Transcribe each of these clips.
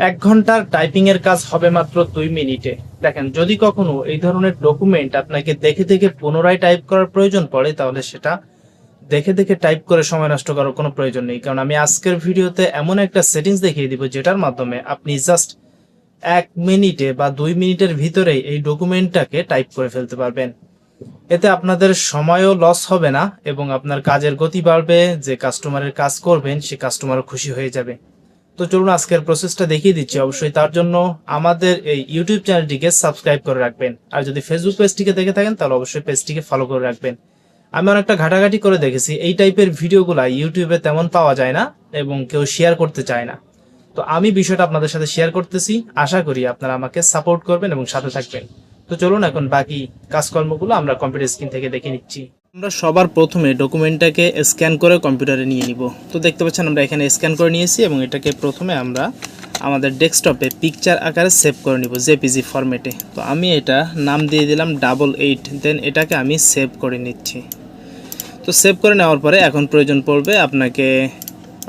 1 ঘন্টার টাইপিং এর কাজ হবে মাত্র 2 মিনিটে। দেখেন, যদি কখনো এই ধরনের ডকুমেন্ট আপনাকে দেখে দেখে পুনরায় টাইপ করার প্রয়োজন পড়ে, তাহলে সেটা দেখে দেখে টাইপ করে সময় নষ্ট করার কোনো প্রয়োজন নেই। কারণ আমি আজকের ভিডিওতে এমন একটা সেটিংস দেখিয়ে দিব, যেটার মাধ্যমে আপনি জাস্ট 1 মিনিটে বা 2 মিনিটের ভিতরেই এই ডকুমেন্টটাকে টাইপ করে ফেলতে পারবেন। এতে আপনাদের সময়ও লস হবে না এবং আপনার কাজের গতি বাড়বে। যে কাস্টমারের কাজ করবেন সে কাস্টমারও খুশি হয়ে যাবে। তো চলুন আজকের প্রসেসটা দেখিয়ে দিচ্ছি। অবশ্যই তার জন্য আমাদের এই ইউটিউব চ্যানেলটিকে সাবস্ক্রাইব করে রাখবেন, আর যদি ফেসবুক পেজটিকে দেখে থাকেন তাহলে অবশ্যই পেজটিকে ফলো করে রাখবেন। আমি অনেকটা ঘাটাঘাটি করে দেখেছি, এই টাইপের ভিডিওগুলো ইউটিউবে তেমন পাওয়া যায় না এবং কেউ শেয়ার করতে চায় না। তো আমি বিষয়টা আপনাদের সাথে শেয়ার করতেছি, আশা করি আপনারা আমাকে সাপোর্ট করবেন এবং সাথে থাকবেন। তো চলুন এখন বাকি কাজকর্মগুলো আমরা কম্পিউটার স্ক্রিন থেকে দেখে নিচ্ছি। আমরা সবার প্রথমে ডকুমেন্টটাকে স্ক্যান করে কম্পিউটারে নিয়ে নিব। তো দেখতে পাচ্ছেন আমরা এখানে স্ক্যান করে নিয়েছি এবং এটাকে প্রথমে আমরা আমাদের ডেস্কটপে পিকচার আকারে সেভ করে নিব জেপিজি ফরম্যাটে। তো আমি এটা নাম দিয়ে দিলাম 88, দেন এটাকে আমি সেভ করে নিচ্ছি। তো সেভ করে নেওয়ার পরে এখন প্রয়োজন পড়বে আপনাকে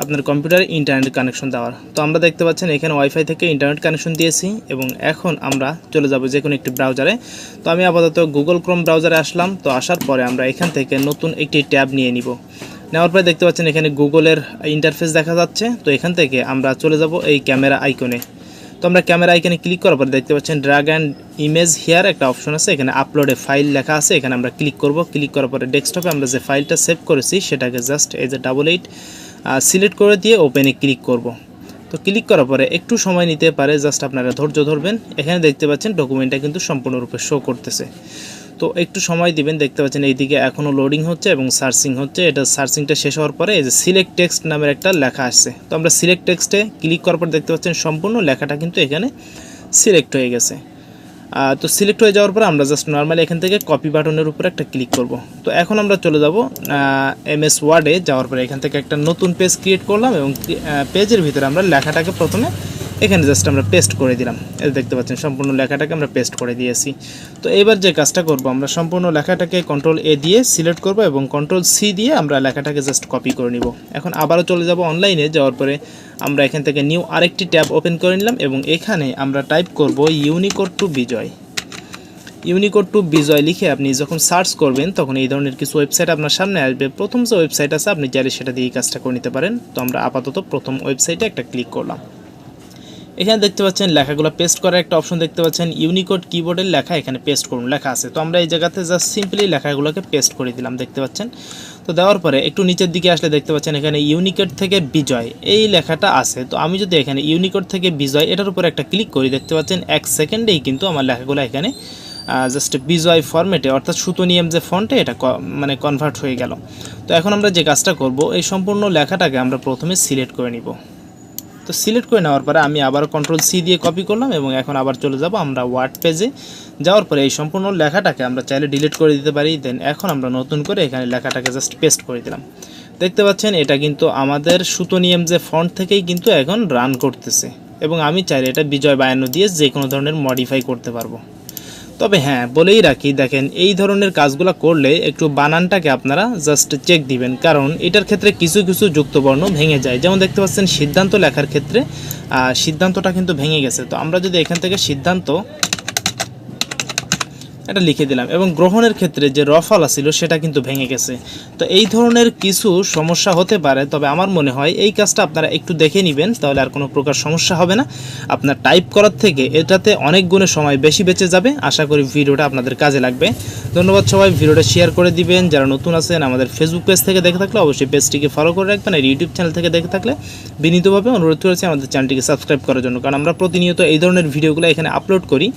আপনার কম্পিউটারে ইন্টারনেট কানেকশন দেওয়ার। তো আমরা দেখতে পাচ্ছেন এখানে ওয়াইফাই থেকে ইন্টারনেট কানেকশন দিয়েছি এবং এখন আমরা চলে যাব যে কোনো একটি ব্রাউজারে। তো আমি আপাতত গুগল ক্রোম ব্রাউজারে আসলাম। তো আসার পরে আমরা এখান থেকে নতুন একটি ট্যাব নিয়ে নিব। নেওয়ার পরে দেখতে পাচ্ছেন এখানে গুগলের ইন্টারফেস দেখা যাচ্ছে। তো এখান থেকে আমরা চলে যাব এই ক্যামেরা আইকনে। তো আমরা ক্যামেরা আইকনে ক্লিক করার পরে দেখতে পাচ্ছেন ড্র্যাগ অ্যান্ড ইমেজ হিয়ার একটা অপশন আছে, এখানে আপলোডে ফাইল লেখা আছে, এখানে আমরা ক্লিক করব। ক্লিক করার পরে ডেস্কটপে আমরা যে ফাইলটা সেভ করেছি সেটাকে জাস্ট এই যে 88 সিলেক্ট করে দিয়ে ওপেনে ক্লিক করব। তো ক্লিক করার পরে একটু সময় নিতে পারে, জাস্ট আপনারা ধৈর্য ধরবেন। এখানে দেখতে পাচ্ছেন ডকুমেন্টটা কিন্তু সম্পূর্ণরূপে শো করতেছে। তো একটু সময় দিবেন। দেখতে পাচ্ছেন এইদিকে এখনও লোডিং হচ্ছে এবং সার্চিং হচ্ছে। এটা সার্চিংটা শেষ হওয়ার পরে এই যে সিলেক্ট টেক্সট নামের একটা লেখা আসছে। তো আমরা সিলেক্ট টেক্সটে ক্লিক করার পর দেখতে পাচ্ছেন সম্পূর্ণ লেখাটা কিন্তু এখানে সিলেক্ট হয়ে গেছে। তো সিলেক্ট হয়ে যাওয়ার পর আমরা জাস্ট নর্মালি এখান থেকে কপি বাটনের উপর একটা ক্লিক করব। তো এখন আমরা চলে যাব এমএস ওয়ার্ডে। যাওয়ার পরে এখান থেকে একটা নতুন পেজ ক্রিয়েট করলাম এবং পেজের ভিতরে আমরা লেখাটাকে প্রথমে এখানে জাস্ট আমরা পেস্ট করে দিলাম। এই দেখতে পাচ্ছেন সম্পূর্ণ লেখাটাকে আমরা পেস্ট করে দিয়েছি। তো এবার যে কাজটা করব, আমরা সম্পূর্ণ লেখাটাকে কন্ট্রোল এ দিয়ে সিলেক্ট করব এবং কন্ট্রোল সি দিয়ে আমরা লেখাটাকে জাস্ট কপি করে নিব। এখন আবারও চলে যাব অনলাইনে। যাওয়ার পরে আমরা এখান থেকে নিউ আরেকটি ট্যাব ওপেন করে নিলাম এবং এখানে আমরা টাইপ করব Unicode to Bijoy. Unicode to Bijoy লিখে আপনি যখন সার্চ করবেন তখন এই ধরনের কিছু ওয়েবসাইট আপনার সামনে আসবে। প্রথম যে ওয়েবসাইট আছে আপনি চাইলে সেটা দিয়ে কাজটা করে নিতে পারেন। তো আমরা আপাতত প্রথম ওয়েবসাইটে একটা ক্লিক করলাম। এখানে দেখতে পাচ্ছেন লেখাগুলো পেস্ট করার একটা অপশন দেখতে পাচ্ছেন, ইউনিকোড কিবোর্ডের লেখা এখানে পেস্ট করুন লেখা আছে। তো আমরা এই জায়গাতে জাস্ট সিম্পলি লেখাগুলোকে পেস্ট করে দিলাম, দেখতে পাচ্ছেন। তো দেওয়ার পরে একটু নিচের দিকে আসলে দেখতে পাচ্ছেন এখানে ইউনিকোড থেকে বিজয় এই লেখাটা আছে। তো আমি যদি এখানে ইউনিকোড থেকে বিজয় এটার উপর একটা ক্লিক করি, দেখতে পাচ্ছেন 1 সেকেন্ডেই কিন্তু আমার লেখাগুলো এখানে জাস্ট বিজয় ফরম্যাটে অর্থাৎ সুতোনিয়াম যে ফন্টে এটা মানে কনভার্ট হয়ে গেল। তো এখন আমরা যে কাজটা করব, এই সম্পূর্ণ লেখাটাকে আমরা প্রথমে সিলেক্ট করে নিব। তো সিলেক্ট করে নেওয়ার পরে আমি আবার কন্ট্রোল সি দিয়ে কপি করলাম এবং এখন আবার চলে যাব আমরা ওয়ার্ড পেজে। যাওয়ার পরে এই সম্পূর্ণ লেখাটাকে আমরা চাইলে ডিলিট করে দিতে পারি। দেন এখন আমরা নতুন করে এখানে লেখাটাকে জাস্ট পেস্ট করে দিলাম। দেখতে পাচ্ছেন এটা কিন্তু আমাদের সুতোনিয়াম যে ফন্ট থেকেই কিন্তু এখন রান করতেছে এবং আমি চাইলে এটা বিজয় 52 দিয়ে যে কোনো ধরনের মডিফাই করতে পারবো। তবে হ্যাঁ, বলেই রাখি, দেখেন এই ধরনের কাজগুলো করলে একটু বানানটাকে আপনারা জাস্ট চেক দিবেন, কারণ এটার ক্ষেত্রে কিছু কিছু যুক্তবর্ণ ভেঙে যায়। যেমন দেখতে পাচ্ছেন সিদ্ধান্ত লেখার ক্ষেত্রে সিদ্ধান্তটা কিন্তু ভেঙে গেছে। তো আমরা যদি এখান থেকে সিদ্ধান্ত এটা লিখে দিলাম এবং গ্রহণের ক্ষেত্রে যে রফালা ছিল সেটা কিন্তু ভেঙে গেছে। তো এই ধরনের কিছু সমস্যা হতে পারে, তবে আমার মনে হয় এই কাজটা আপনারা একটু দেখে নেবেন, তাহলে আর কোনো প্রকার সমস্যা হবে না। আপনার টাইপ করার থেকে এটাতে অনেক গুণে সময় বেশি বেঁচে যাবে। আশা করি ভিডিওটা আপনাদের কাজে লাগবে। ধন্যবাদ সবাই, ভিডিওটা শেয়ার করে দিবেন। যারা নতুন আছেন আমাদের ফেসবুক পেজ থেকে দেখে থাকলে অবশ্যই পেজটিকে ফলো করে রাখবেন, আর ইউটিউব চ্যানেল থেকে দেখে থাকলে বিনীতভাবে অনুরোধ করেছি আমাদের চ্যানেলটিকে সাবস্ক্রাইব করার জন্য, কারণ আমরা প্রতিনিয়ত এই ধরনের ভিডিওগুলো এখানে আপলোড করি।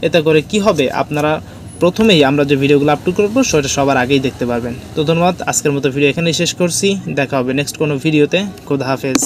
এতে করে কি হবে, আপনারা প্রথমেই আমরা যে ভিডিওগুলো আপলোড করবো সেটা সবার আগেই দেখতে পারবেন। তো ধন্যবাদ, আজকের মতো ভিডিও এখানেই শেষ করছি। দেখা হবে নেক্সট কোনো ভিডিওতে। খোদা হাফেজ।